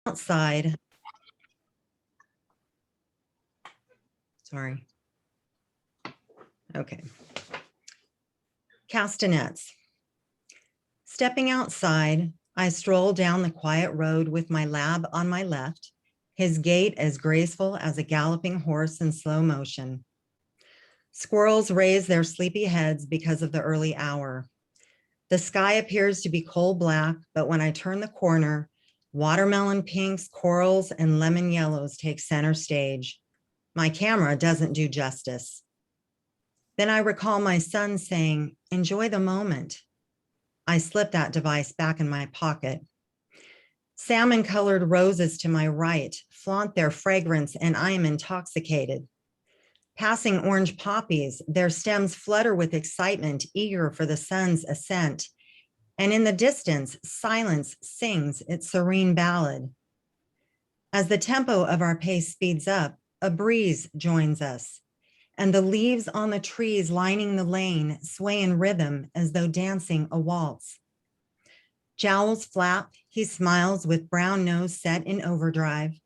outside. Sorry. Okay. Castanets. Stepping outside, I stroll down the quiet road with my lab on my left, his gait as graceful as a galloping horse in slow motion. Squirrels raise their sleepy heads because of the early hour. The sky appears to be coal black, but when I turn the corner, watermelon pinks, corals, and lemon yellows take center stage. My camera doesn't do justice. Then I recall my son saying, "Enjoy the moment." I slip that device back in my pocket. Salmon-colored roses to my right flaunt their fragrance, and I am intoxicated. Passing orange poppies, their stems flutter with excitement, eager for the sun's ascent. And in the distance, silence sings its serene ballad. As the tempo of our pace speeds up, a breeze joins us, and the leaves on the trees lining the lane sway in rhythm as though dancing a waltz. Jowls flap, he smiles with brown nose set in overdrive.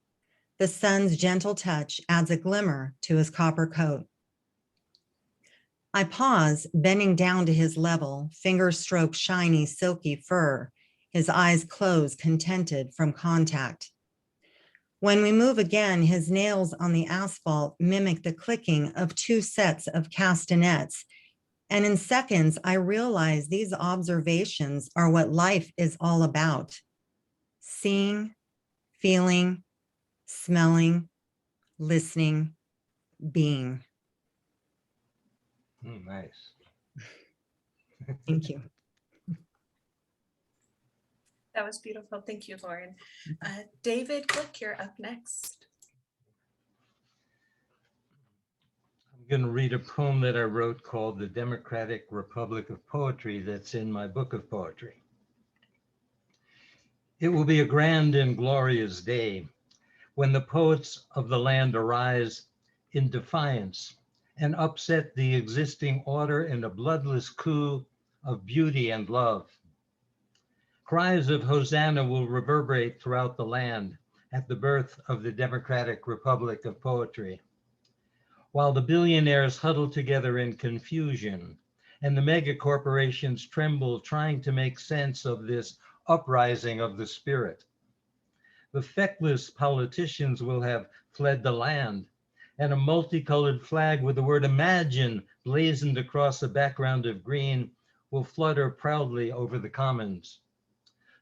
The sun's gentle touch adds a glimmer to his copper coat. I pause, bending down to his level, fingers stroke shiny, silky fur. His eyes close, contented from contact. When we move again, his nails on the asphalt mimic the clicking of two sets of castanets. And in seconds, I realize these observations are what life is all about. Seeing, feeling, smelling, listening, being. Nice. Thank you. That was beautiful. Thank you, Lauren. David Glick, you're up next. I'm going to read a poem that I wrote called The Democratic Republic of Poetry that's in my book of poetry. It will be a grand and glorious day when the poets of the land arise in defiance and upset the existing order in a bloodless coup of beauty and love. Cries of Hosanna will reverberate throughout the land at the birth of the Democratic Republic of Poetry. While the billionaires huddle together in confusion and the mega corporations tremble trying to make sense of this uprising of the spirit. The feckless politicians will have fled the land, and a multicolored flag with the word imagine blazoned across a background of green will flutter proudly over the commons.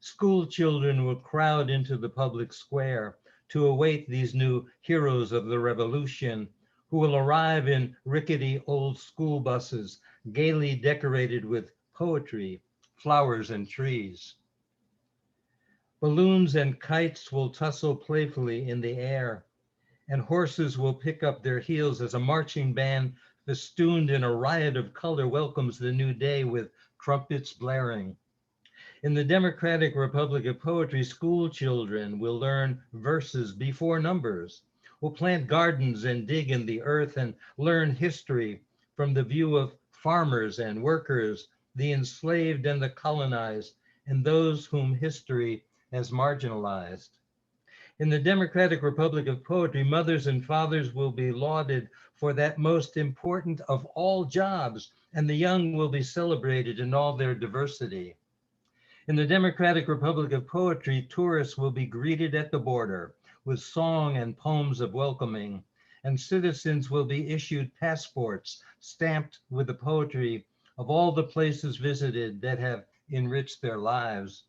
School children will crowd into the public square to await these new heroes of the revolution, who will arrive in rickety old school buses, gaily decorated with poetry, flowers, and trees. Balloons and kites will tussle playfully in the air, and horses will pick up their heels as a marching band festooned in a riot of color welcomes the new day with trumpets blaring. In the Democratic Republic of Poetry, school children will learn verses before numbers, will plant gardens and dig in the earth and learn history from the view of farmers and workers, the enslaved and the colonized, and those whom history has marginalized. In the Democratic Republic of Poetry, mothers and fathers will be lauded for that most important of all jobs, and the young will be celebrated in all their diversity. In the Democratic Republic of Poetry, tourists will be greeted at the border with song and poems of welcoming, and citizens will be issued passports stamped with the poetry of all the places visited that have enriched their lives.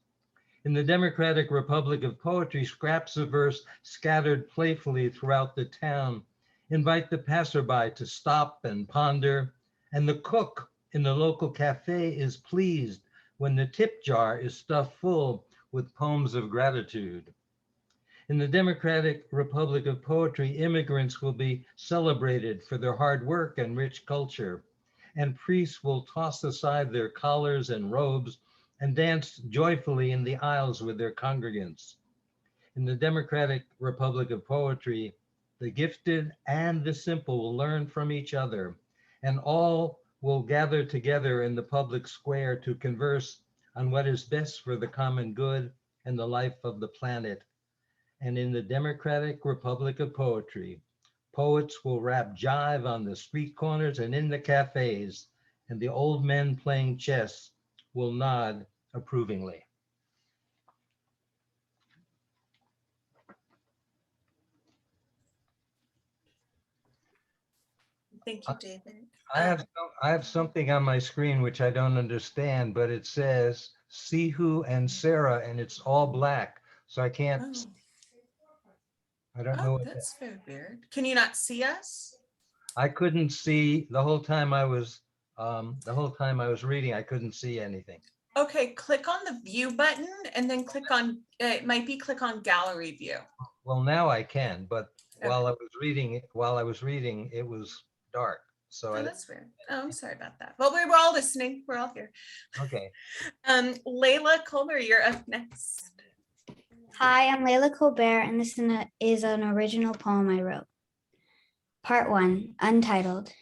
In the Democratic Republic of Poetry, scraps of verse scattered playfully throughout the town invite the passerby to stop and ponder, and the cook in the local cafe is pleased when the tip jar is stuffed full with poems of gratitude. In the Democratic Republic of Poetry, immigrants will be celebrated for their hard work and rich culture, and priests will toss aside their collars and robes and dance joyfully in the aisles with their congregants. In the Democratic Republic of Poetry, the gifted and the simple will learn from each other, and all will gather together in the public square to converse on what is best for the common good and the life of the planet. And in the Democratic Republic of Poetry, poets will rap jive on the street corners and in the cafes, and the old men playing chess will nod approvingly. Thank you, David. I have something on my screen which I don't understand, but it says Sihu and Sarah, and it's all black. So I can't, Oh, I don't know. that's very weird. Can you not see us? I couldn't see the whole time I was reading, I couldn't see anything. Okay, click on the view button and then click on, click on gallery view. Well, now I can, but Okay. while I was reading, it was dark. So Oh, that's weird. Oh, I'm sorry about that. Well, we're all listening. We're all here. Okay. Layla Colbert, you're up next. Hi, I'm Layla Colbert, and this is an original poem I wrote. Part 1, Untitled.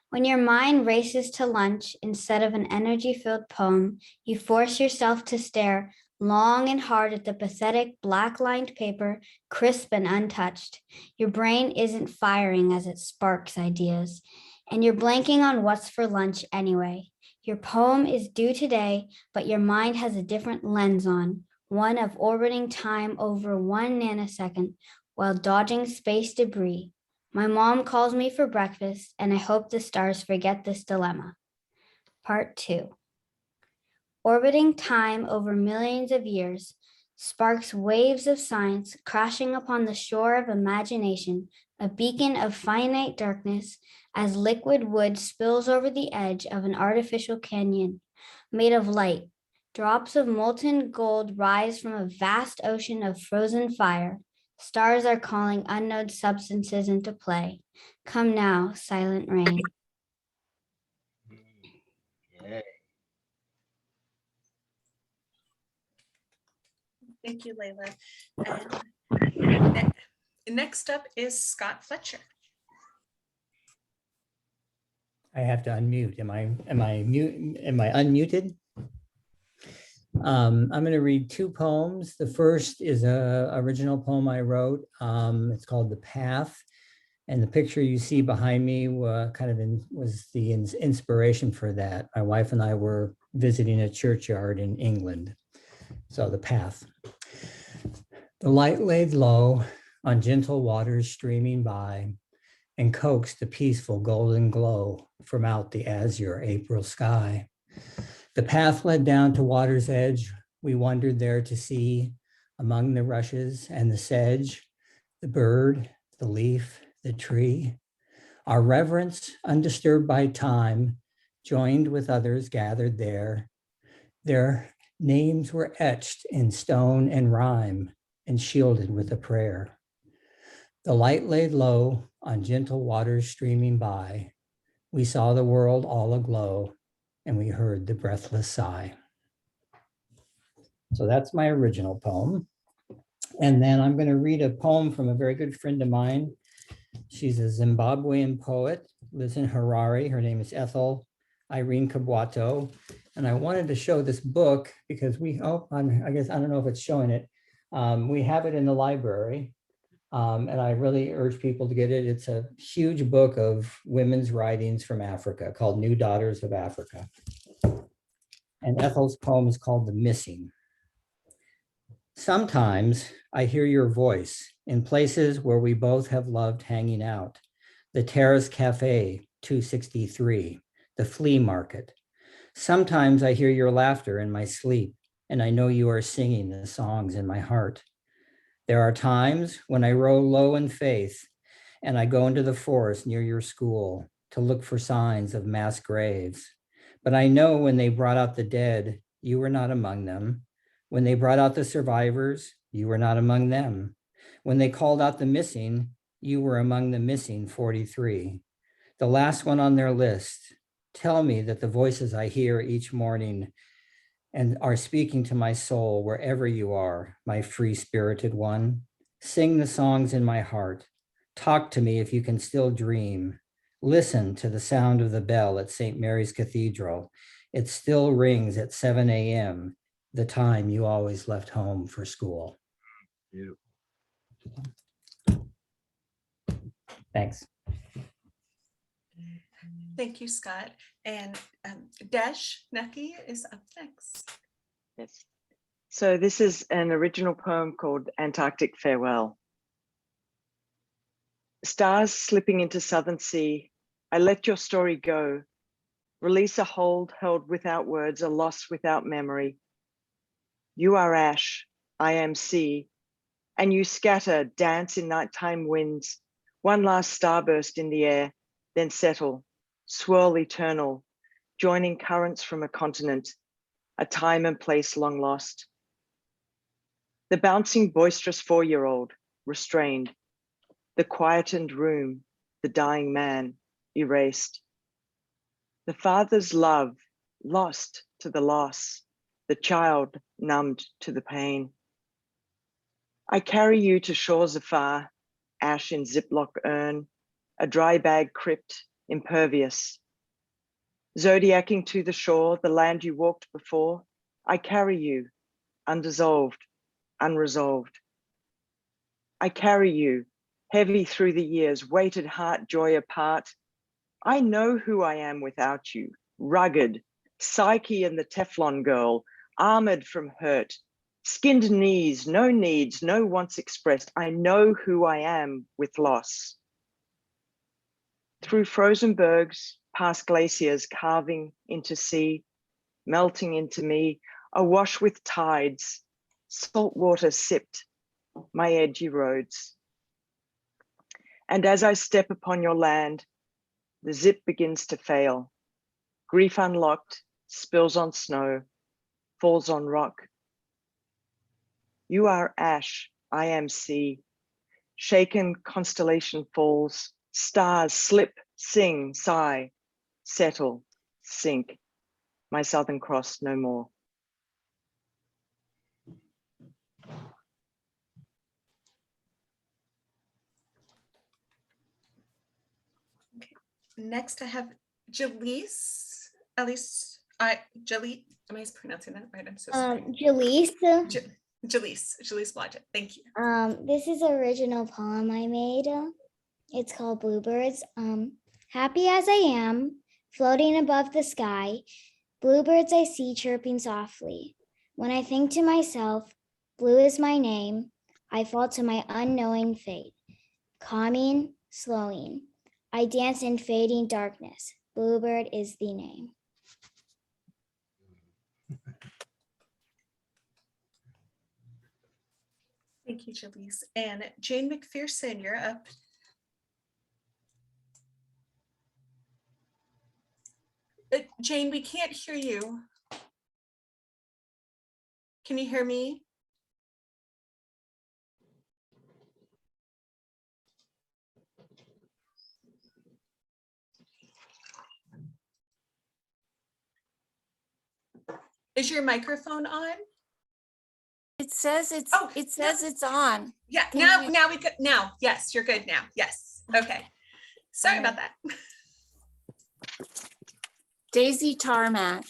When your mind races to lunch instead of an energy-filled poem, you force yourself to stare long and hard at the pathetic black-lined paper, crisp and untouched. Your brain isn't firing as it sparks ideas, and you're blanking on what's for lunch anyway. Your poem is due today, but your mind has a different lens on, one of orbiting time over 1 nanosecond while dodging space debris. My mom calls me for breakfast, and I hope the stars forget this dilemma. Part 2. Orbiting time over millions of years sparks waves of science crashing upon the shore of imagination, a beacon of finite darkness as liquid wood spills over the edge of an artificial canyon made of light. Drops of molten gold rise from a vast ocean of frozen fire. Stars are calling unknown substances into play. Come now, silent rain. Yay. Thank you, Layla. And next up is Scott Fletcher. I have to unmute. Am I unmuted? I'm going to read 2 poems. The first is a original poem I wrote. It's called The Path. And the picture you see behind me was the inspiration for that. My wife and I were visiting a churchyard in England. So The Path. The light laid low on gentle waters streaming by and coaxed a peaceful golden glow from out the azure April sky. The path led down to water's edge. We wandered there to see, among the rushes and the sedge, the bird, the leaf, the tree. Our reverence, undisturbed by time, joined with others gathered there. Their names were etched in stone and rhyme and shielded with a prayer. The light laid low on gentle waters streaming by. We saw the world all aglow, and we heard the breathless sigh. So that's my original poem. And then I'm going to read a poem from a very good friend of mine. She's a Zimbabwean poet, lives in Harare. Her name is Ethel, Irene Kobato. And I wanted to show this book because I guess, I don't know if it's showing it. We have it in the library. And I really urge people to get it. It's a huge book of women's writings from Africa called New Daughters of Africa. And Ethel's poem is called The Missing. Sometimes I hear your voice in places where we both have loved hanging out. The Terrace Cafe, 263, the flea market. Sometimes I hear your laughter in my sleep, and I know you are singing the songs in my heart. There are times when I row low in faith and I go into the forest near your school to look for signs of mass graves. But I know when they brought out the dead, you were not among them. When they brought out the survivors, you were not among them. When they called out the missing, you were among the missing 43. The last one on their list. Tell me that the voices I hear each morning and are speaking to my soul wherever you are, my free-spirited one. Sing the songs in my heart. Talk to me if you can still dream. Listen to the sound of the bell at St. Mary's Cathedral. It still rings at 7 a.m., the time you always left home for school. Beautiful. Thanks. Thank you, Scott. And Desh Nucky is up next. Yes. So this is an original poem called Antarctic Farewell. Stars slipping into southern sea, I let your story go. Release a hold held without words, a loss without memory. You are ash, I am sea, and you scatter, dance in nighttime winds, one last starburst in the air, then settle, swirl eternal, joining currents from a continent, a time and place long lost. The bouncing, boisterous 4-year-old, restrained, the quietened room, the dying man, erased. The father's love, lost to the loss, the child numbed to the pain. I carry you to shores afar, ash in Ziploc urn, a dry bag crypt, impervious. Zodiacking to the shore, the land you walked before, I carry you, undissolved, unresolved. I carry you, heavy through the years, weighted heart, joy apart. I know who I am without you, rugged, Psyche and the Teflon girl, armored from hurt, skinned knees, no needs, no wants expressed. I know who I am with loss. Through frozen bergs, past glaciers carving into sea, melting into me, awash with tides, salt water sipped my edgy roads. And as I step upon your land, the zip begins to fail. Grief unlocked, spills on snow, falls on rock. You are ash, I am sea. Shaken constellation falls, stars slip, sing, sigh, settle, sink. My Southern Cross no more. Next, I have Jaleese. Jaleese. Am I pronouncing that right? I'm so sorry. Jaleese. Jaleese Blodgett. Thank you. This is an original poem I made. It's called Bluebirds. Happy as I am, floating above the sky, bluebirds I see chirping softly. When I think to myself, blue is my name, I fall to my unknowing fate. Calming, slowing, I dance in fading darkness. Bluebird is the name. Thank you, Jaleese. And Jane McPherson, you're up. Jane, we can't hear you. Can you hear me? Is your microphone on? It says it's Oh, it's on. Yeah, Can now we could, now, yes, you're good now. Yes, okay. Sorry about that. Daisy Tarmac.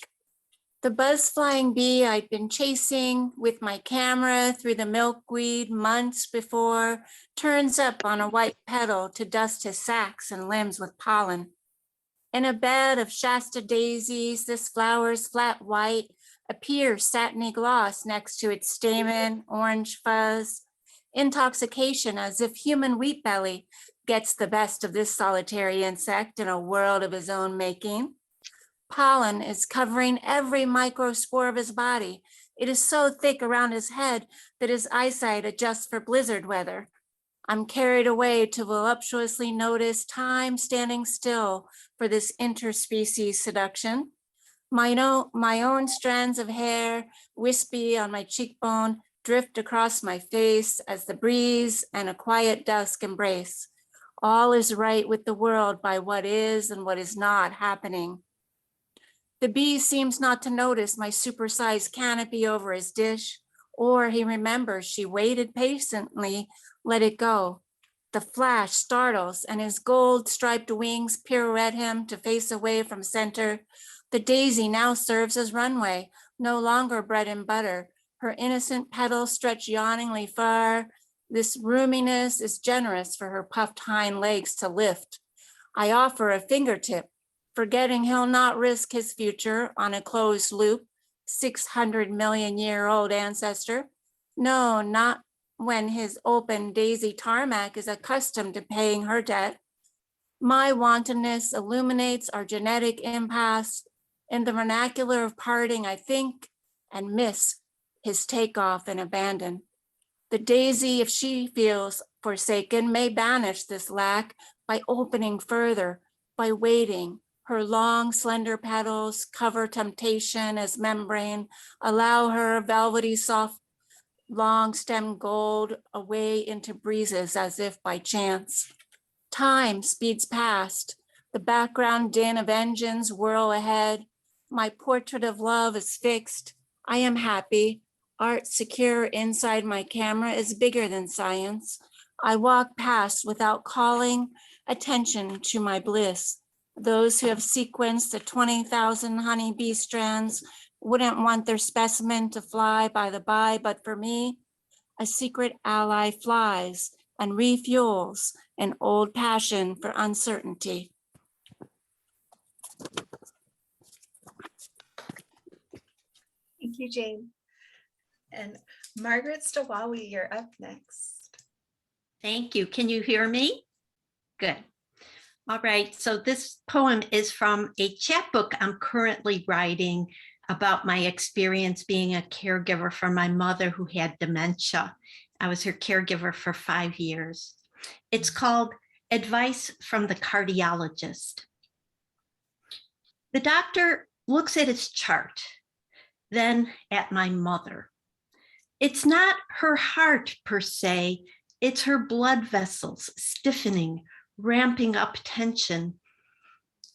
The buzz flying bee I'd been chasing with my camera through the milkweed months before turns up on a white petal to dust his sacks and limbs with pollen. In a bed of Shasta daisies, this flower's flat white appears satiny gloss next to its stamen, orange fuzz. Intoxication as if human wheat belly gets the best of this solitary insect in a world of his own making. Pollen is covering every microspore of his body. It is so thick around his head that his eyesight adjusts for blizzard weather. I'm carried away to voluptuously notice time standing still for this interspecies seduction. My own strands of hair, wispy on my cheekbone, drift across my face as the breeze and a quiet dusk embrace. All is right with the world by what is and what is not happening. The bee seems not to notice my supersized canopy over his dish, or he remembers she waited patiently, let it go. The flash startles and his gold striped wings pirouette him to face away from center. The daisy now serves as runway, no longer bread and butter. Her innocent petals stretch yawningly far, This roominess is generous for her puffed hind legs to lift. I offer a fingertip, forgetting he'll not risk his future on a closed loop, 600 million year old ancestor. No, not when his open daisy tarmac is accustomed to paying her debt. My wantonness illuminates our genetic impasse. In the vernacular of parting, I think and miss his takeoff and abandon. The daisy, if she feels forsaken, may banish this lack by opening further, by waiting. Her long, slender petals cover temptation as membrane, allow her velvety, soft, long stem gold away into breezes as if by chance. Time speeds past. The background din of engines whirl ahead. My portrait of love is fixed. I am happy. Art secure inside my camera is bigger than science. I walk past without calling attention to my bliss. Those who have sequenced the 20,000 honeybee strands wouldn't want their specimen to fly by the by, but for me, a secret ally flies and refuels an old passion for uncertainty. Thank you, Jane. And Margaret Stawawi, you're up next. Thank you. Can you hear me? Good. All right. So this poem is from a chapbook I'm currently writing about my experience being a caregiver for my mother who had dementia. I was her caregiver for 5 years. It's called Advice from the Cardiologist. The doctor looks at his chart, then at my mother. It's not her heart per se, it's her blood vessels stiffening, ramping up tension.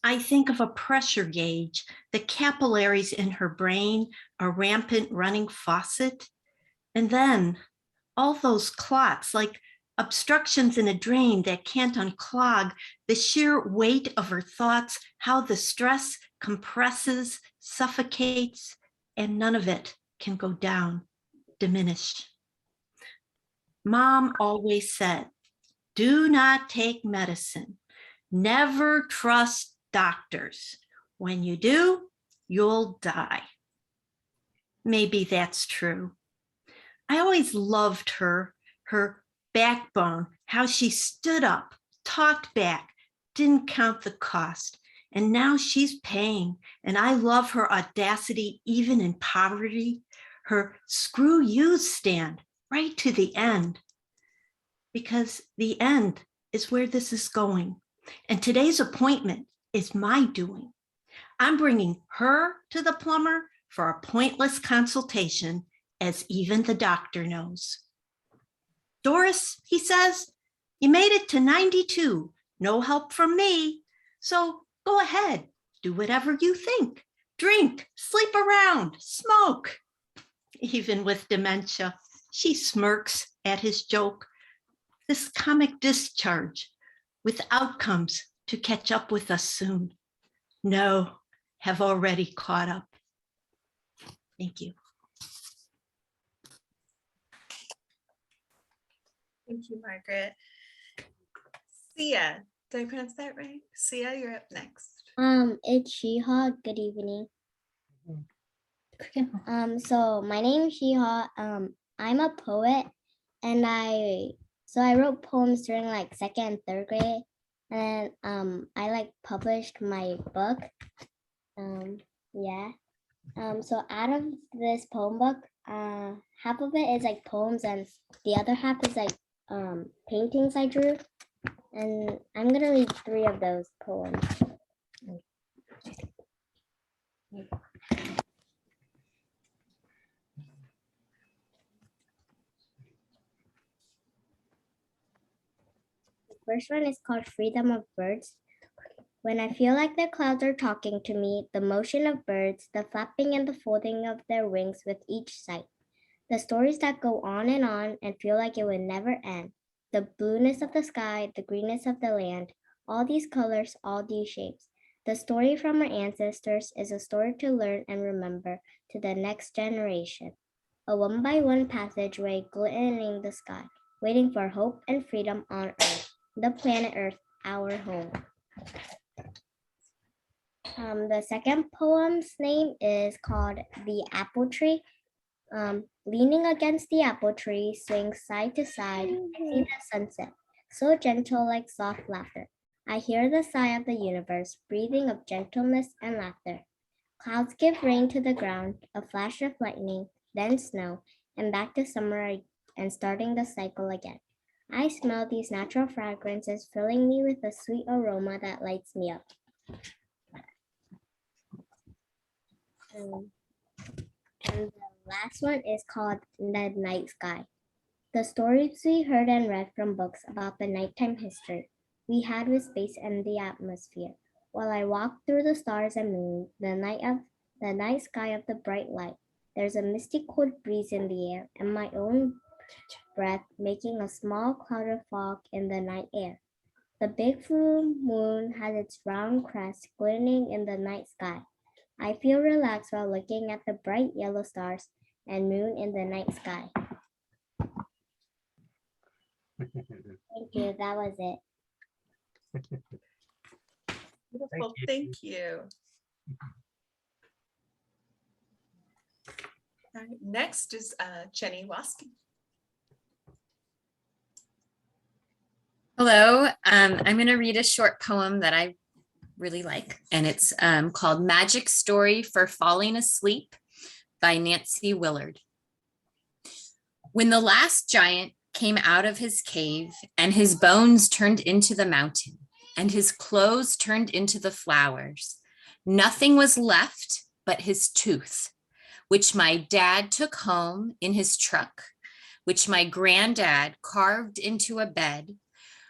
I think of a pressure gauge, the capillaries in her brain, a rampant running faucet, and then all those clots like obstructions in a drain that can't unclog, the sheer weight of her thoughts, how the stress compresses, suffocates, and none of it can go down, diminish. Mom always said, do not take medicine. Never trust doctors. When you do, you'll die. Maybe that's true. I always loved her backbone, how she stood up, talked back, didn't count the cost. And now she's paying. And I love her audacity, even in poverty, her screw you stand right to the end. Because the end is where this is going. And today's appointment is my doing. I'm bringing her to the plumber for a pointless consultation, as even the doctor knows. Doris, he says, you made it to 92, no help from me. So go ahead, do whatever you think. Drink, sleep around, smoke. Even with dementia, she smirks at his joke. This comic discharge with outcomes to catch up with us soon. No, have already caught up. Thank you. Thank you, Margaret. Sia, did I pronounce that right? Sia, you're up next. It's Shiha. Good evening. So my name is Shiha. I'm a poet, and I wrote poems during like 2nd and 3rd grade, and I like published my book. So out of this poem book, half of it is like poems, and the other half is like paintings I drew. And I'm gonna read 3 of those poems. The first one is called Freedom of Birds. When I feel like the clouds are talking to me, the motion of birds, the flapping and the folding of their wings with each sight, the stories that go on and feel like it would never end, the blueness of the sky, the greenness of the land, all these colors, all these shapes. The story from our ancestors is a story to learn and remember to the next generation. A one-by-one passageway glittering the sky, waiting for hope and freedom on Earth, the planet Earth, our home. The second poem's name is called The Apple Tree. Leaning against the apple tree, swing side to side, see the sunset, so gentle like soft laughter. I hear the sigh of the universe, breathing of gentleness and laughter. Clouds give rain to the ground, a flash of lightning, then snow, and back to summer and starting the cycle again. I smell these natural fragrances, filling me with a sweet aroma that lights me up. And the last one is called The Night Sky. The stories we heard and read from books about the nighttime history we had with space and the atmosphere. While I walk through the stars and moon, the night sky of the bright light, there's a misty cold breeze in the air and my own breath making a small cloud of fog in the night air. The big full moon has its round crest glistening in the night sky. I feel relaxed while looking at the bright yellow stars and moon in the night sky. Thank you. That was it. Beautiful. Thank you. All right, next is Jenny Waski. Hello, I'm going to read a short poem that I really like, and it's called Magic Story for Falling Asleep by Nancy Willard. When the last giant came out of his cave and his bones turned into the mountain and his clothes turned into the flowers, nothing was left but his tooth, which my dad took home in his truck, which my granddad carved into a bed,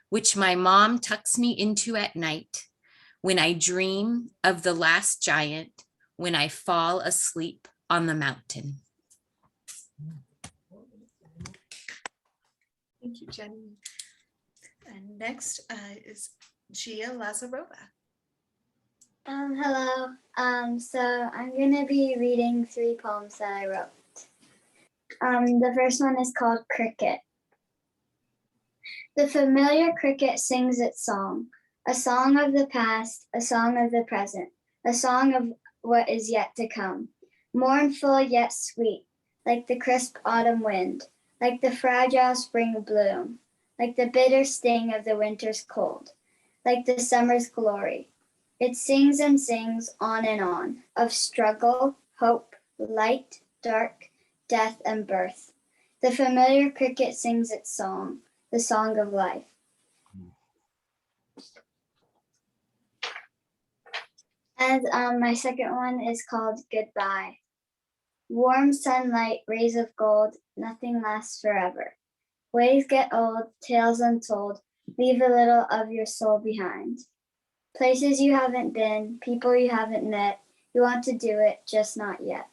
which my mom tucks me into at night when I dream of the last giant, when I fall asleep on the mountain. Thank you, Jenny. And next is Gia Lazarova. Hello. So I'm going to be reading 3 poems that I wrote. The first one is called Cricket. The familiar cricket sings its song, a song of the past, a song of the present, a song of what is yet to come, mournful yet sweet, like the crisp autumn wind, like the fragile spring bloom, like the bitter sting of the winter's cold, like the summer's glory. It sings and sings on and on, of struggle, hope, light, dark, death, and birth. The familiar cricket sings its song, the song of life. And my second one is called Goodbye. Warm sunlight, rays of gold, nothing lasts forever. Ways get old, tales untold, leave a little of your soul behind. Places you haven't been, people you haven't met, you want to do it, just not yet.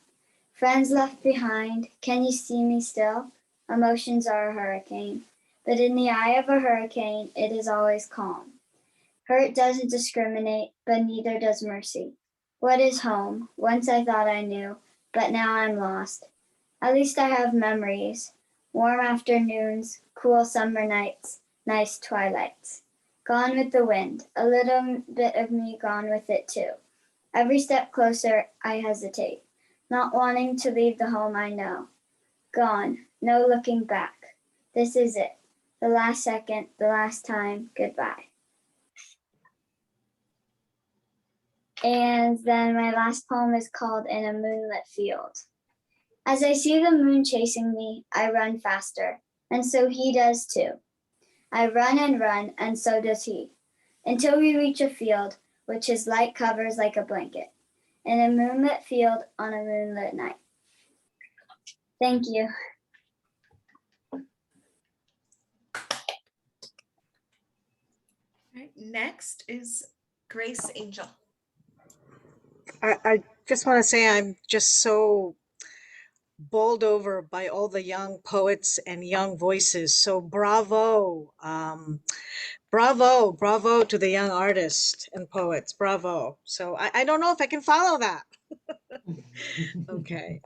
Friends left behind, can you see me still? Emotions are a hurricane, but in the eye of a hurricane, it is always calm. Hurt doesn't discriminate, but neither does mercy. What is home? Once I thought I knew, but now I'm lost. At least I have memories. Warm afternoons, cool summer nights, nice twilights. Gone with the wind, a little bit of me gone with it too. Every step closer, I hesitate, not wanting to leave the home I know. Gone, no looking back. This is it. The last second, the last time, goodbye. And then my last poem is called In a Moonlit Field. As I see the moon chasing me, I run faster, and so he does too. I run, and so does he, until we reach a field which his light covers like a blanket, in a moonlit field on a moonlit night. Thank you. All right, next is Grace Angel. I just want to say I'm just so bowled over by all the young poets and young voices. So bravo. Bravo to the young artists and poets. Bravo. So I don't know if I can follow that. Okay.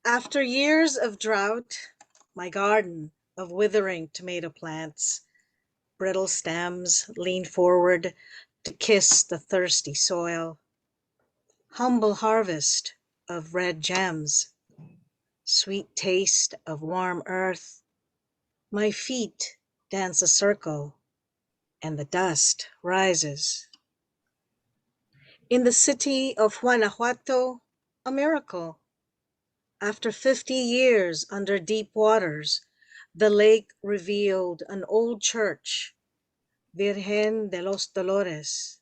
After years of drought, my garden of withering tomato plants, brittle stems lean forward to kiss the thirsty soil. Humble harvest of red gems, sweet taste of warm earth. My feet dance a circle and the dust rises. In the city of Guanajuato, a miracle. After 50 years under deep waters, the lake revealed an old church, Virgen de los Dolores.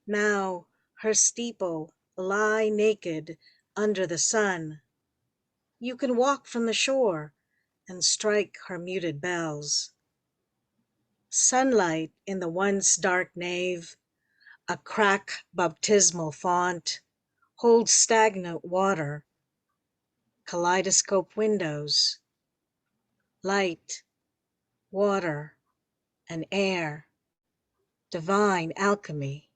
Now her steeple lie naked under the sun. You can walk from the shore and strike her muted bells. Sunlight in the once dark nave, a crack baptismal font, holds stagnant water, kaleidoscope windows, light, water, and air, divine alchemy.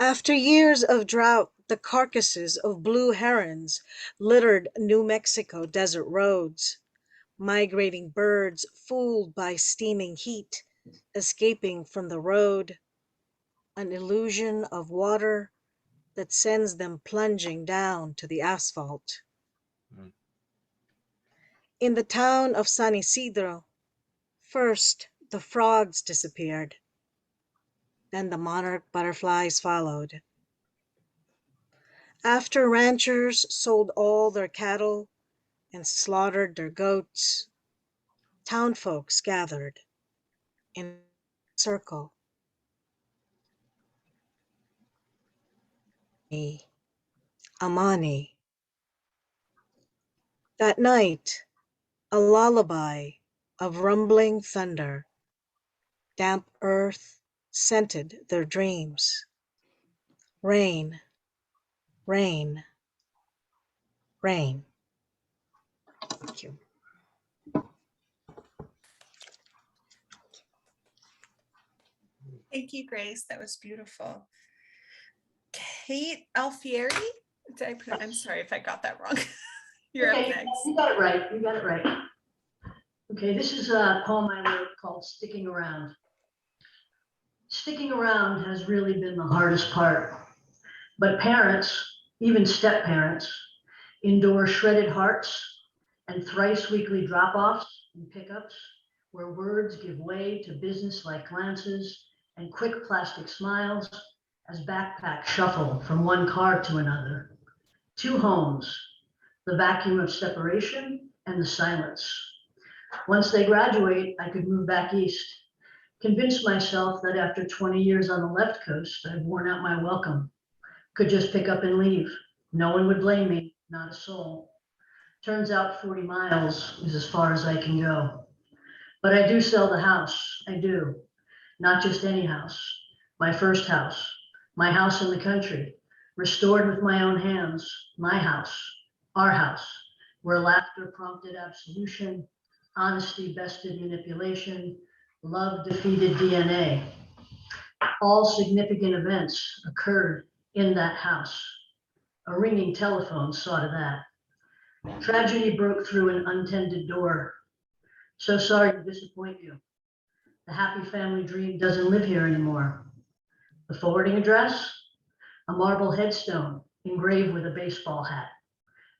After years of drought, the carcasses of blue herons littered New Mexico desert roads, migrating birds fooled by steaming heat, escaping from the road, an illusion of water that sends them plunging down to the asphalt. In the town of San Isidro, first the frogs disappeared, then the monarch butterflies followed. After ranchers sold all their cattle and slaughtered their goats, town folks gathered in a circle. Amani. That night, a lullaby of rumbling thunder, damp earth scented their dreams. Rain, rain, rain. Thank you. Thank you, Grace. That was beautiful. Kate Alfieri. I'm sorry if I got that wrong. You're up next. You got it right. You got it right. Okay, this is a poem I wrote called Sticking Around. Sticking around has really been the hardest part. But parents, even step-parents, endure shredded hearts and thrice weekly drop-offs and pickups where words give way to business-like glances and quick plastic smiles as backpacks shuffle from one car to another. Two homes, the vacuum of separation and the silence. Once they graduate, I could move back east, convince myself that after 20 years on the left coast, I'd worn out my welcome, could just pick up and leave. No one would blame me, not a soul. Turns out 40 miles is as far as I can go. But I do sell the house, I do. Not just any house, my first house, my house in the country, restored with my own hands, my house, our house, where laughter prompted absolution, honesty bested manipulation, love defeated DNA. All significant events occurred in that house. A ringing telephone saw to that. Tragedy broke through an untended door. So sorry to disappoint you. The happy family dream doesn't live here anymore. The forwarding address? A marble headstone engraved with a baseball hat.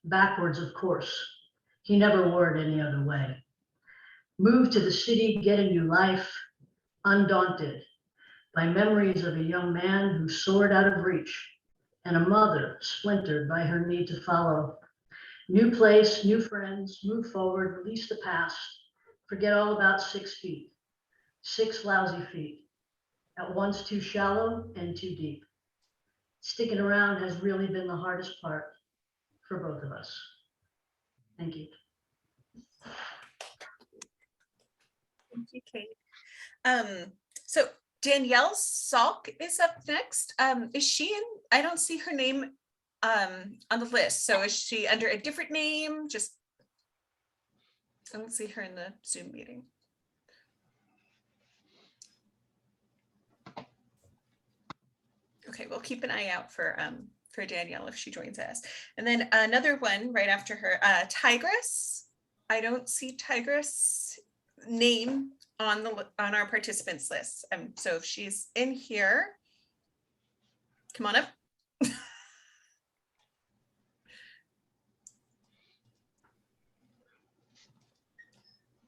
Backwards, of course. He never wore it any other way. Moved to the city, get a new life, undaunted by memories of a young man who soared out of reach and a mother splintered by her need to follow. New place, new friends, move forward, release the past, forget all about 6 feet, 6 lousy feet, at once too shallow and too deep. Sticking around has really been the hardest part for both of us. Thank you. Thank you, Kate. So Danielle Salk is up next. Is she in? I don't see her name on the list. So is she under a different name? Just I don't see her in the Zoom meeting. Okay, we'll keep an eye out for for Danielle if she joins us. And then another one right after her, Tigress. I don't see Tigress name on our participants list. So if she's in here, come on up.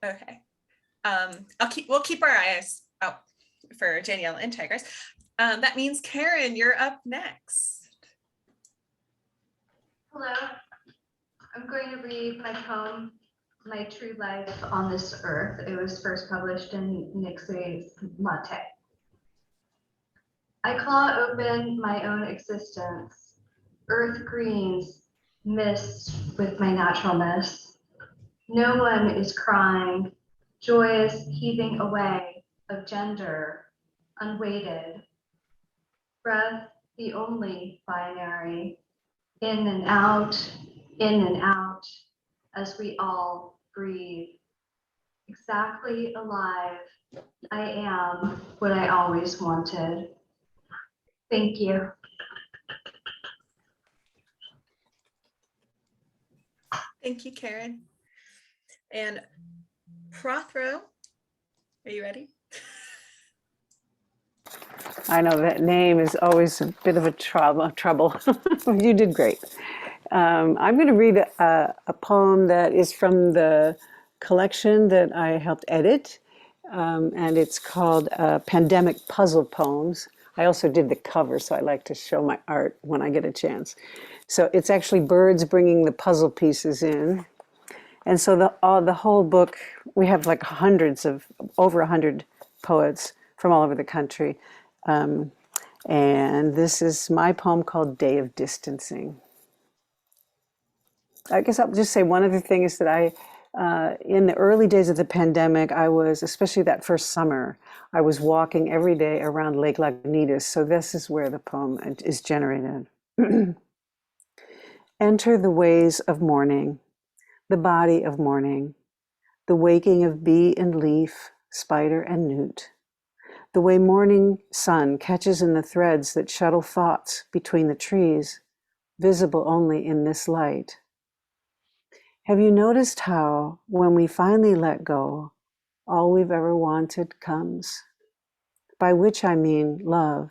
Okay. We'll keep our eyes out for Danielle and Tigress. That means Karen, you're up next. Hello, I'm going to read my poem, My True Life on This Earth. It was first published in Nixie's Mate. I claw open my own existence. Earth greens, mist with my naturalness. No one is crying, joyous heaving away of gender, unweighted. Breath, the only binary, in and out, as we all breathe. Exactly alive, I am what I always wanted. Thank you. Thank you, Karen. And Prothero, are you ready? I know that name is always a bit of a trouble. You did great. I'm going to read a poem that is from the collection that I helped edit, and it's called Pandemic Puzzle Poems. I also did the cover, so I like to show my art when I get a chance. So it's actually birds bringing the puzzle pieces in. And so the whole book, we have like over 100 poets from all over the country. And this is my poem called Day of Distancing. I guess I'll just say one other thing is that in the early days of the pandemic, especially that first summer, I was walking every day around Lake Lagunitas. So this is where the poem is generated. Enter the ways of morning, the body of morning, the waking of bee and leaf, spider and newt, the way morning sun catches in the threads that shuttle thoughts between the trees, visible only in this light. Have you noticed how, when we finally let go, all we've ever wanted comes? By which I mean love.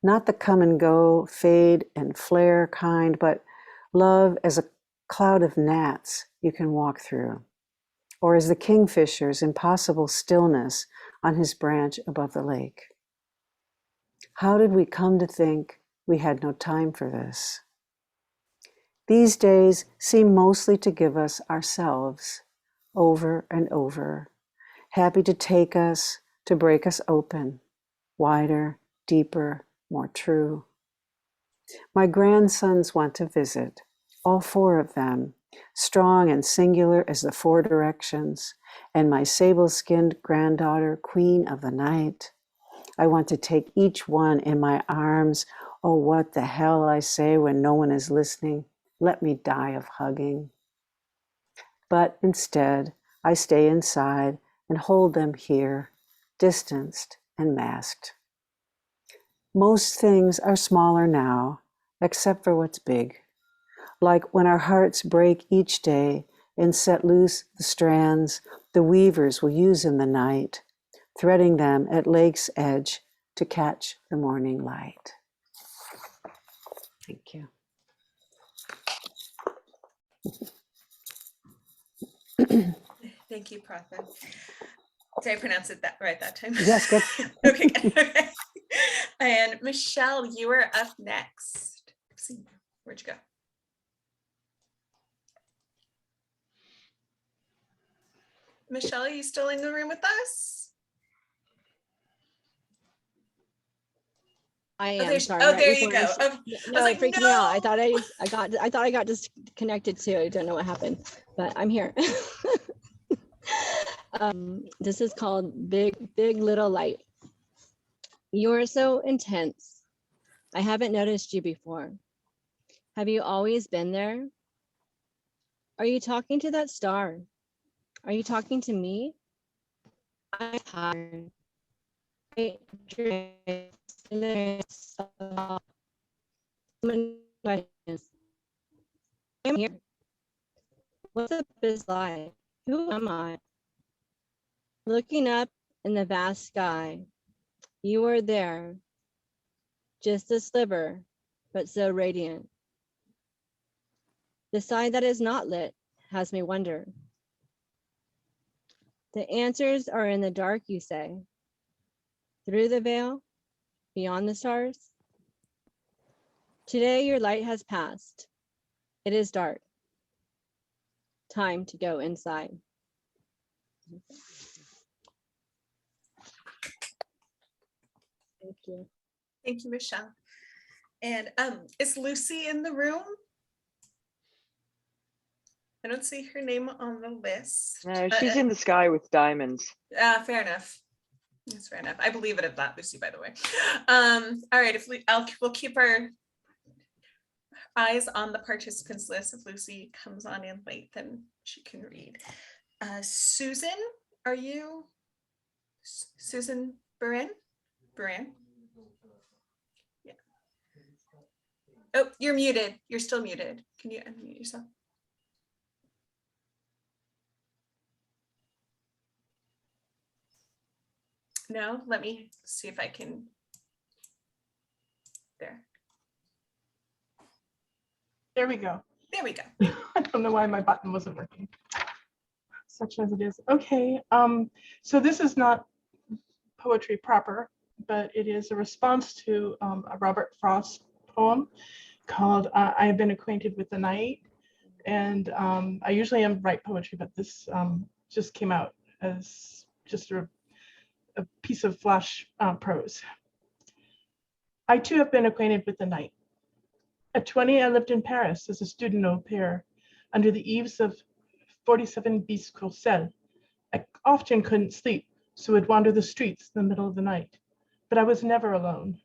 Not the come and go, fade and flare kind, but love as a cloud of gnats you can walk through, or as the kingfisher's impossible stillness on his branch above the lake. How did we come to think we had no time for this? These days seem mostly to give us ourselves over and over, happy to take us, to break us open, wider, deeper, more true. My grandsons want to visit, all 4 of them, strong and singular as the 4 directions, and my sable-skinned granddaughter, queen of the night. I want to take each one in my arms. Oh, what the hell I say when no one is listening. Let me die of hugging. But instead, I stay inside and hold them here, distanced and masked. Most things are smaller now, except for what's big. Like when our hearts break each day and set loose the strands the weavers will use in the night, threading them at lake's edge to catch the morning light. Thank you. Thank you, Pratha. Did I pronounce it right that time? Yes, good. Okay, good. Okay. And Michelle, you are up next. Where'd you go? Michelle, are you still in the room with us? I am. Oh, sorry. oh right there you go. No, it freaked me out. I thought I got disconnected too. I don't know what happened, but I'm here. This is called Big Little Light. You're so intense. I haven't noticed you before. Have you always been there? Are you talking to that star? Are you talking to me? I'm tired. many questions. I'm here. What's up is life? Who am I? Looking up in the vast sky, you are there, just a sliver, but so radiant. The side that is not lit has me wonder. The answers are in the dark, you say. Through the veil, beyond the stars. Today your light has passed. It is dark. Time to go inside. Thank you. Thank you, Michelle. And is Lucy in the room? I don't see her name on the list. No, she's in the sky with diamonds. Fair enough. That's fair enough. I believe it at that, Lucy, by the way. All right, we'll keep our eyes on the participants list. If Lucy comes on in late, then she can read. Susan, are you Susan Buran? Yeah. Oh, you're muted. You're still muted. Can you unmute yourself? No, let me see if I can. There we go. There we go. I don't know why my button wasn't working. Such as it is. Okay, so this is not poetry proper, but it is a response to a Robert Frost poem called I Have Been Acquainted with the Night. And I usually write poetry, but this just came out as just a piece of flash prose. I too have been acquainted with the night. At 20, I lived in Paris as a student au pair under the eaves of 47 bis Courcelles. I often couldn't sleep, so would wander the streets in the middle of the night. But I was never alone.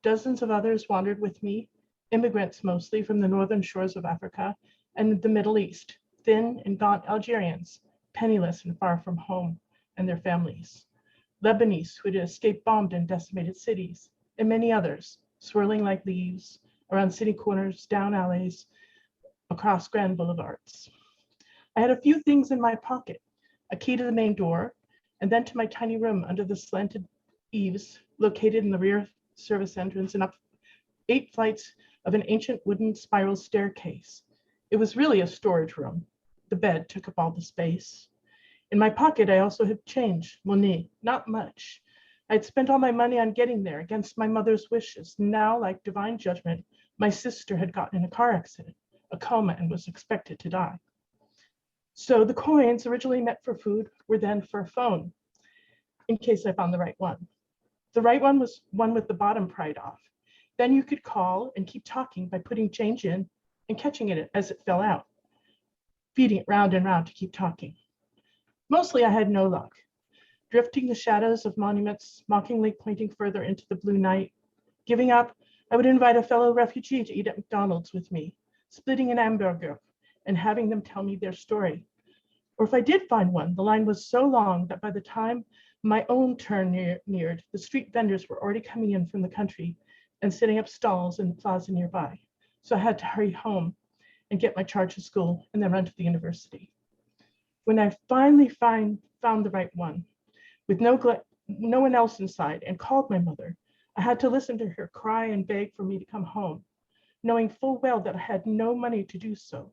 Dozens of others wandered with me, immigrants mostly from the northern shores of Africa and the Middle East, thin and gaunt Algerians, penniless and far from home and their families. Lebanese who had escaped bombed and decimated cities, and many others, swirling like leaves around city corners, down alleys, across grand boulevards. I had a few things in my pocket, a key to the main door, and then to my tiny room under the slanted eaves located in the rear service entrance and up 8 flights of an ancient wooden spiral staircase. It was really a storage room. The bed took up all the space. In my pocket, I also had change, money, not much. I'd spent all my money on getting there against my mother's wishes. Now, like divine judgment, my sister had gotten in a car accident, a coma, and was expected to die. So the coins originally meant for food were then for a phone, in case I found the right one. The right one was one with the bottom pried off. Then you could call and keep talking by putting change in and catching it as it fell out, feeding it round and round to keep talking. Mostly I had no luck. Drifting the shadows of monuments, mockingly pointing further into the blue night. Giving up, I would invite a fellow refugee to eat at McDonald's with me, splitting an hamburger and having them tell me their story. Or if I did find one, the line was so long that by the time my own turn neared, the street vendors were already coming in from the country and setting up stalls in the plaza nearby. So I had to hurry home and get my charge to school and then run to the university. When I finally found the right one, with no one else inside, and called my mother, I had to listen to her cry and beg for me to come home, knowing full well that I had no money to do so.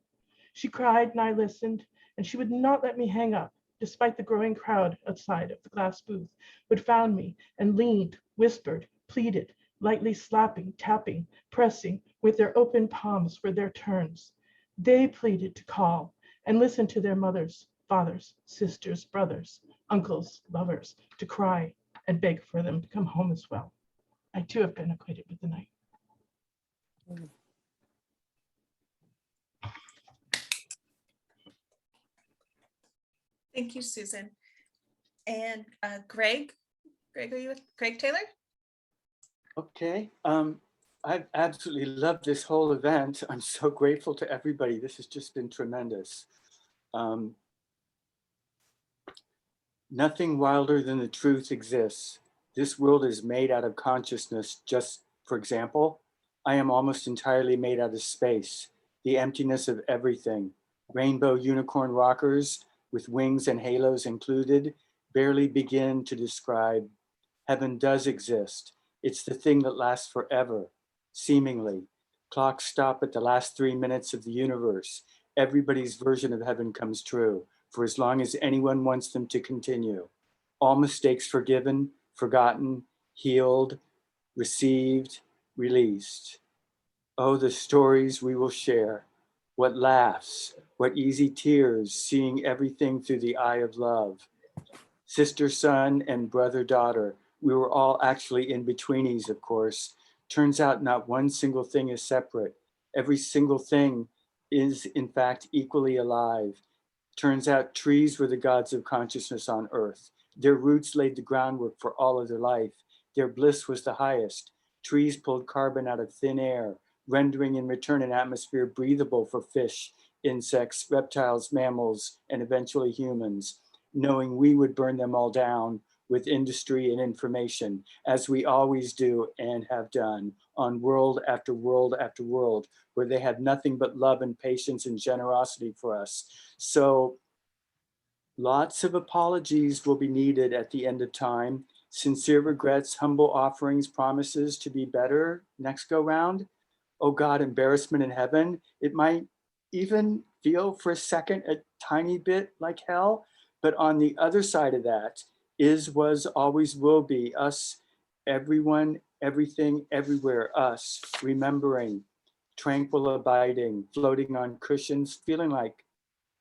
She cried and I listened, and she would not let me hang up, despite the growing crowd outside of the glass booth, who had found me and leaned, whispered, pleaded, lightly slapping, tapping, pressing with their open palms for their turns. They pleaded to call and listen to their mothers, fathers, sisters, brothers, uncles, lovers, to cry and beg for them to come home as well. I too have been acquainted with the night. Thank you, Susan. And Greg, are you with Greg Taylor? Okay. I've absolutely loved this whole event. I'm so grateful to everybody. This has just been tremendous. Nothing wilder than the truth exists. This world is made out of consciousness. Just, for example, I am almost entirely made out of space, the emptiness of everything. Rainbow unicorn rockers with wings and halos included barely begin to describe. Heaven does exist. It's the thing that lasts forever, seemingly. Clocks stop at the last 3 minutes of the universe. Everybody's version of heaven comes true for as long as anyone wants them to continue. All mistakes forgiven, forgotten, healed, received, released. Oh, the stories we will share. What laughs, what easy tears, seeing everything through the eye of love. Sister, son, and brother, daughter. We were all actually in-betweenies, of course. Turns out not one single thing is separate. Every single thing is, in fact, equally alive. Turns out trees were the gods of consciousness on earth. Their roots laid the groundwork for all of their life. Their bliss was the highest. Trees pulled carbon out of thin air, rendering in return an atmosphere breathable for fish, insects, reptiles, mammals, and eventually humans, knowing we would burn them all down with industry and information, as we always do and have done on world after world after world, where they had nothing but love and patience and generosity for us. So lots of apologies will be needed at the end of time. Sincere regrets, humble offerings, promises to be better next go round. Oh God, embarrassment in heaven. It might even feel for a second a tiny bit like hell, but on the other side of that is, was, always will be us, everyone, everything, everywhere, us, remembering, tranquil abiding, floating on cushions, feeling like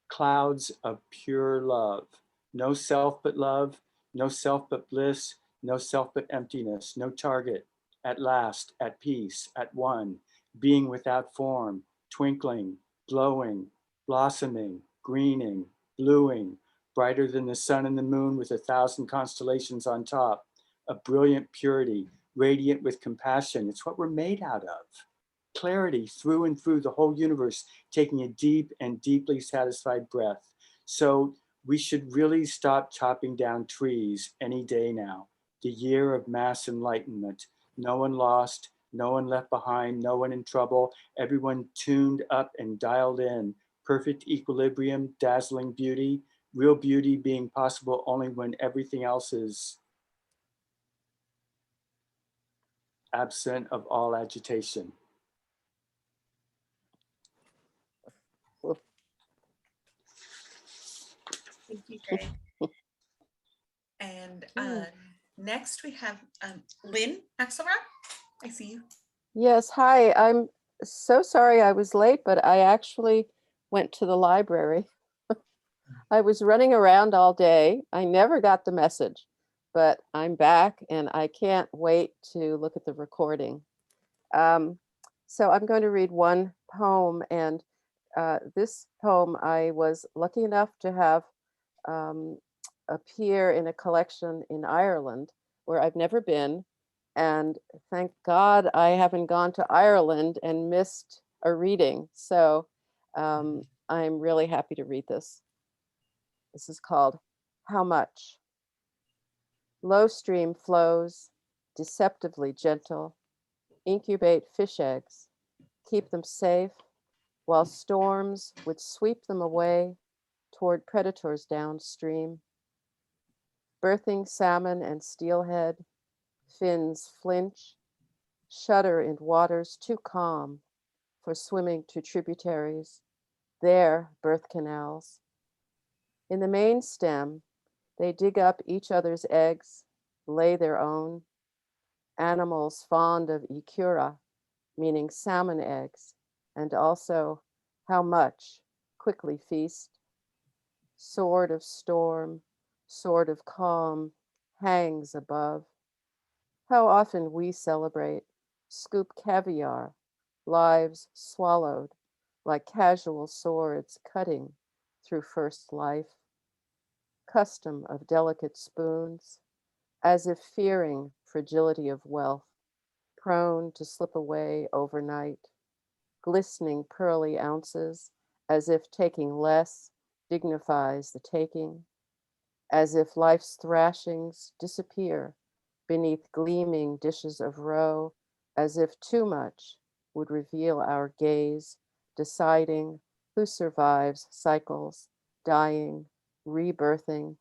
clouds of pure love. No self but love, no self but bliss, no self but emptiness, no target, at last, at peace, at one, being without form, twinkling, glowing, blossoming, greening, bluing, brighter than the sun and the moon with 1,000 constellations on top, a brilliant purity, radiant with compassion. It's what we're made out of. Clarity through and through the whole universe, taking a deep and deeply satisfied breath. So we should really stop chopping down trees any day now. The year of mass enlightenment. No one lost, no one left behind, no one in trouble, everyone tuned up and dialed in. Perfect equilibrium, dazzling beauty, real beauty being possible only when everything else is absent of all agitation. Thank you, Greg. And next we have Lynn Axelrod. I see you. Yes, hi. I'm so sorry I was late, but I actually went to the library. I was running around all day. I never got the message, but I'm back and I can't wait to look at the recording. So I'm going to read one poem, and this poem I was lucky enough to have appear in a collection in Ireland where I've never been. And thank God I haven't gone to Ireland and missed a reading. So I'm really happy to read this. This is called How Much? Low stream flows, deceptively gentle, incubate fish eggs, keep them safe, while storms would sweep them away toward predators downstream. Birthing salmon and steelhead, fins flinch, shudder in waters too calm for swimming to tributaries, their birth canals. In the main stem, they dig up each other's eggs, lay their own. Animals fond of ikura, meaning salmon eggs, and also how much, quickly feast. Sword of storm, sword of calm, hangs above. How often we celebrate, scoop caviar, lives swallowed, like casual swords cutting through first life. Custom of delicate spoons, as if fearing fragility of wealth, prone to slip away overnight. Glistening pearly ounces, as if taking less dignifies the taking, as if life's thrashings disappear beneath gleaming dishes of roe, as if too much would reveal our gaze, deciding who survives cycles, dying, rebirthing.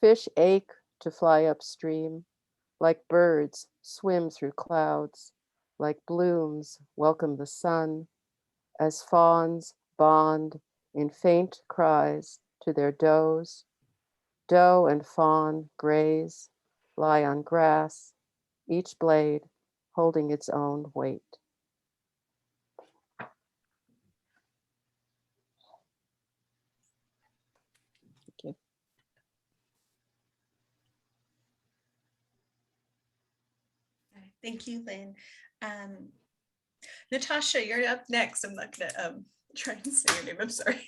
Fish ache to fly upstream, like birds swim through clouds, like blooms welcome the sun, as fawns bond in faint cries to their does. Doe and fawn graze, lie on grass, each blade holding its own weight. Thank you. Thank you, Lynn. Natasha, you're up next. I'm not gonna try and say your name. I'm sorry.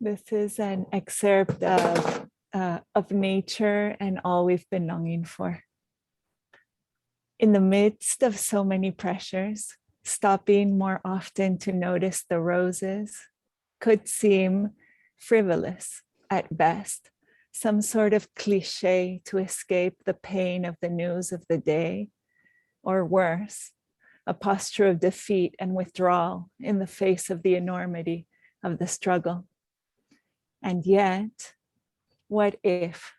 This is an excerpt of nature and all we've been longing for. In the midst of so many pressures, stopping more often to notice the roses could seem frivolous at best, some sort of cliche to escape the pain of the news of the day, or worse, a posture of defeat and withdrawal in the face of the enormity of the struggle. And yet, what if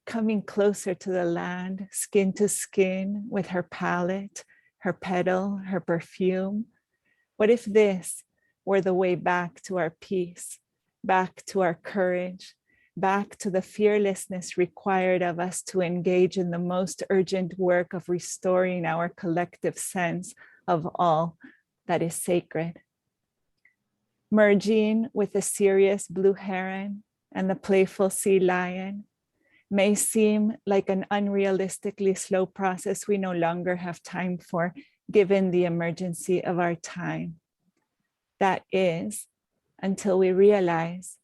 coming closer to the land, skin to skin with her palette, her petal, her perfume, what if this were the way back to our peace, back to our courage, back to the fearlessness required of us to engage in the most urgent work of restoring our collective sense of all that is sacred? Merging with the serious blue heron and the playful sea lion may seem like an unrealistically slow process we no longer have time for, given the emergency of our time. That is, until we realize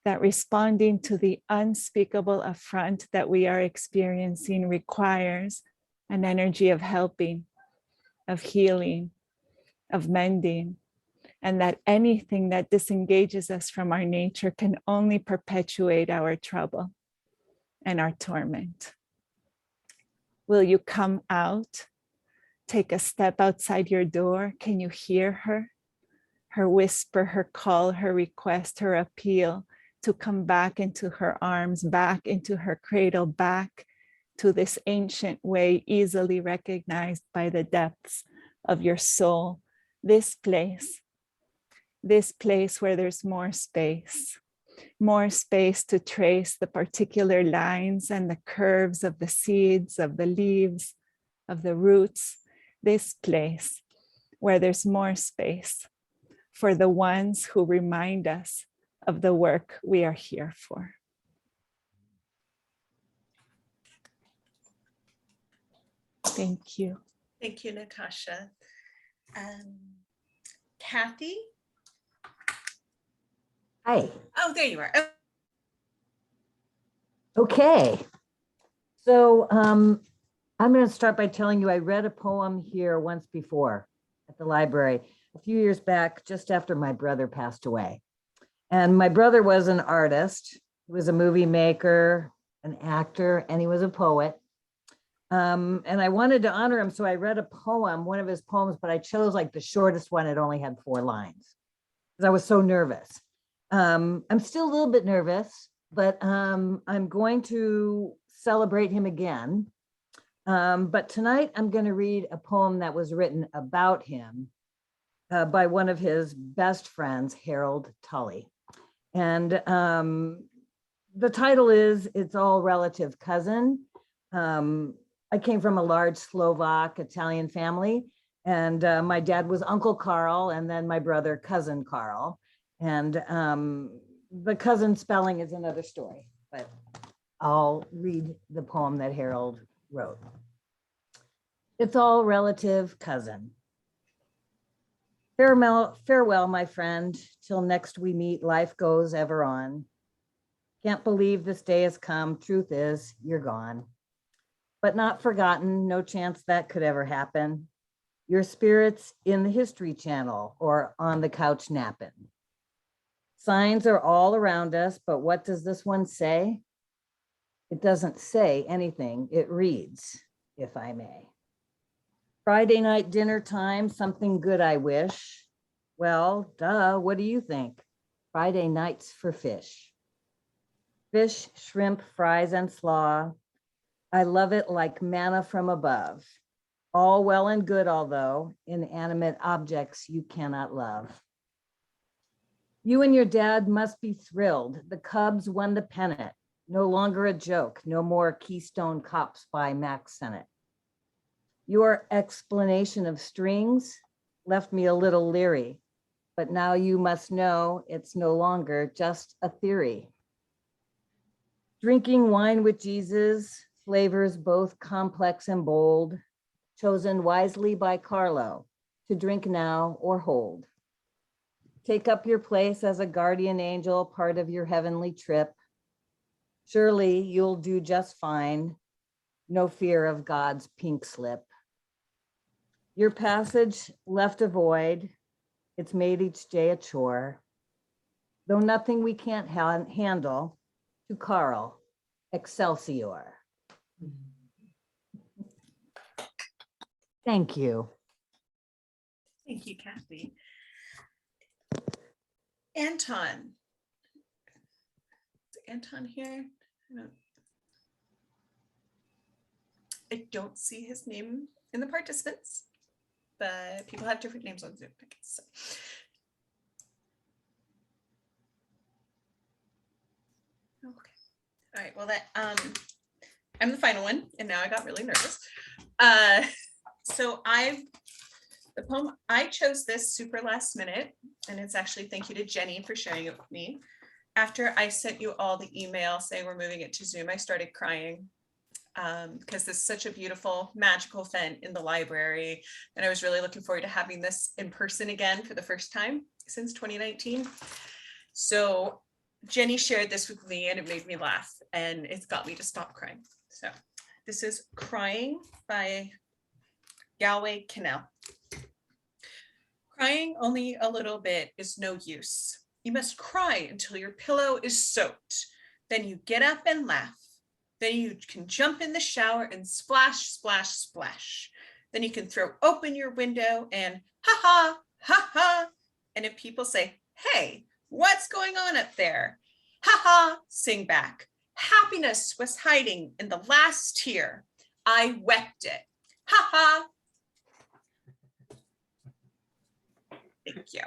that responding to the unspeakable affront that we are experiencing requires an energy of helping, of healing, of mending, and that anything that disengages us from our nature can only perpetuate our trouble and our torment. Will you come out? Take a step outside your door. Can you hear her? Her whisper, her call, her request, her appeal to come back into her arms, back into her cradle, back to this ancient way easily recognized by the depths of your soul. This place where there's more space to trace the particular lines and the curves of the seeds, of the leaves, of the roots. This place where there's more space for the ones who remind us of the work we are here for. Thank you. Thank you, Natasha. Kathy? Hi. Oh, there you are. Oh. Okay. So I'm going to start by telling you I read a poem here once before at the library a few years back, just after my brother passed away. And my brother was an artist. He was a movie maker, an actor, and he was a poet. And I wanted to honor him, so I read a poem, one of his poems, but I chose like the shortest one. It only had 4 lines because I was so nervous. I'm still a little bit nervous, but I'm going to celebrate him again. But tonight I'm going to read a poem that was written about him by one of his best friends, Harold Tully. And the title is It's All Relative Cousin. I came from a large Slovak Italian family, and my dad was Uncle Carl, and then my brother, Cousin Carl. And the cousin spelling is another story, but I'll read the poem that Harold wrote. It's all relative cousin. Farewell, my friend, till next we meet, life goes ever on. Can't believe this day has come, truth is, you're gone. But not forgotten, no chance that could ever happen. Your spirit's in the History Channel or on the couch napping. Signs are all around us, but what does this one say? It doesn't say anything, it reads, if I may. Friday night dinner time, something good I wish. Well, duh, what do you think? Friday nights for fish. Fish, shrimp, fries, and slaw. I love it like manna from above. All well and good, although inanimate objects you cannot love. You and your dad must be thrilled. The Cubs won the pennant. No longer a joke. No more Keystone Cops by Max Sennett. Your explanation of strings left me a little leery, but now you must know it's no longer just a theory. Drinking wine with Jesus, flavors both complex and bold, chosen wisely by Carlo to drink now or hold. Take up your place as a guardian angel, part of your heavenly trip. Surely you'll do just fine. No fear of God's pink slip. Your passage left a void. It's made each day a chore. Though nothing we can't handle, to Carl, Excelsior. Thank you. Thank you, Kathy. Anton. Is Anton here? I don't see his name in the participants, but people have different names on Zoom, I guess. So. Okay. All right. Well, that I'm the final one, and now I got really nervous. So the poem, I chose this super last minute, and it's actually thank you to Jenny for sharing it with me. After I sent you all the email saying we're moving it to Zoom, I started crying because this is such a beautiful, magical event in the library. And I was really looking forward to having this in person again for the first time since 2019. So Jenny shared this with me and it made me laugh and it's got me to stop crying. So this is Crying by Galway Cannell. Crying only a little bit is no use. You must cry until your pillow is soaked. Then you get up and laugh. Then you can jump in the shower and splash, splash, splash. Then you can throw open your window and ha ha, ha ha. And if people say, hey, what's going on up there? Ha ha, sing back. Happiness was hiding in the last tear. I wept it. Ha ha. Thank you.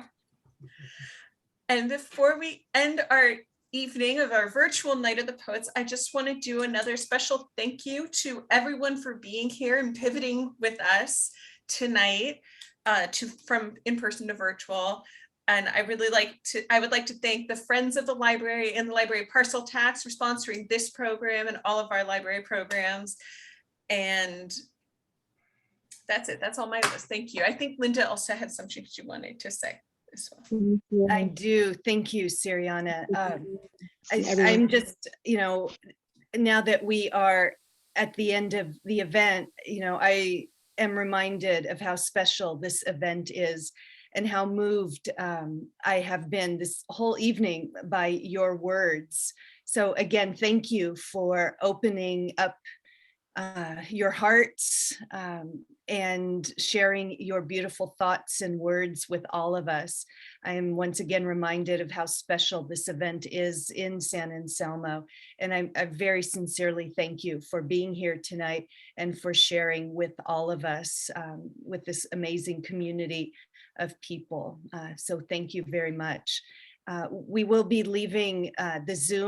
And before we end our evening of our virtual Night of the Poets, I just want to do another special thank you to everyone for being here and pivoting with us tonight from in-person to virtual. And I would like to thank the Friends of the Library and the Library Parcel Tax for sponsoring this program and all of our library programs. And that's it. That's all my list. Thank you. I think Linda also had something she wanted to say as well. I do. Thank you, Siriana. I'm just, now that we are at the end of the event, I am reminded of how special this event is and how moved I have been this whole evening by your words. So again, thank you for opening up your hearts and sharing your beautiful thoughts and words with all of us. I am once again reminded of how special this event is in San Anselmo. And I very sincerely thank you for being here tonight and for sharing with all of us with this amazing community of people. So thank you very much. We will be leaving the Zoom